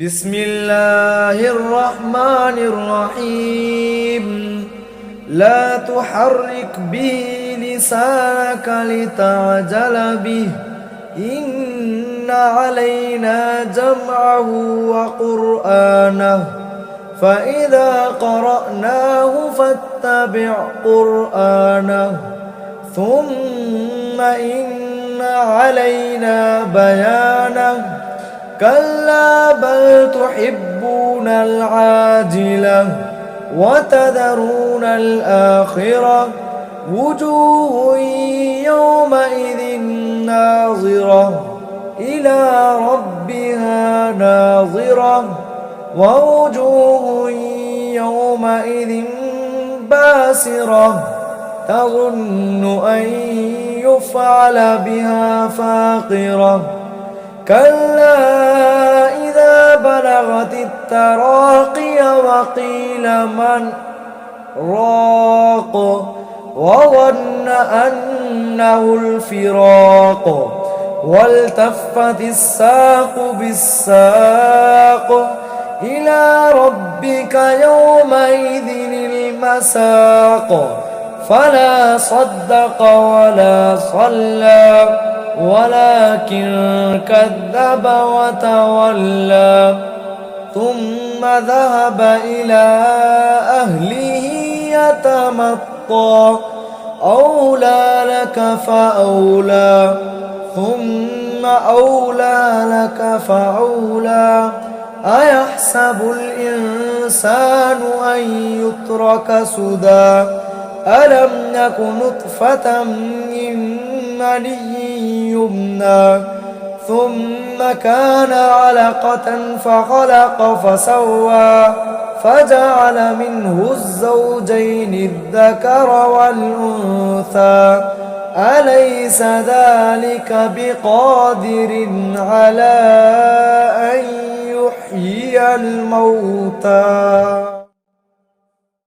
بسم الله الرحمن الرحيم لا تحرك به لسانك لتعجل به إن علينا جمعه وقرآنه فإذا قرأناه فاتبع قرآنه ثم إن علينا بيانه كلا بل تحبون العاجلة وتذرون الآخرة وجوه يومئذ ناظرة إلى ربها ناظرة ووجوه يومئذ باسرة تظن أن يفعل بها فاقرة كلا إذا بلغت التراقي وقيل من راق وظن أنه الفراق والتفت الساق بالساق إلى ربك يومئذ المساق فلا صدق ولا صلى ولكن كذب وتولى ثم ذهب إلى أهله يتمطى أولى لك فأولى ثم أولى لك فأولى أيحسب الإنسان أن يترك سدى ألم يك نطفة من مني يمنى ثم كان علقة فخلق فسوى فجعل منه الزوجين الذكر والأنثى أليس ذلك بقادر على أن يحيي الموتى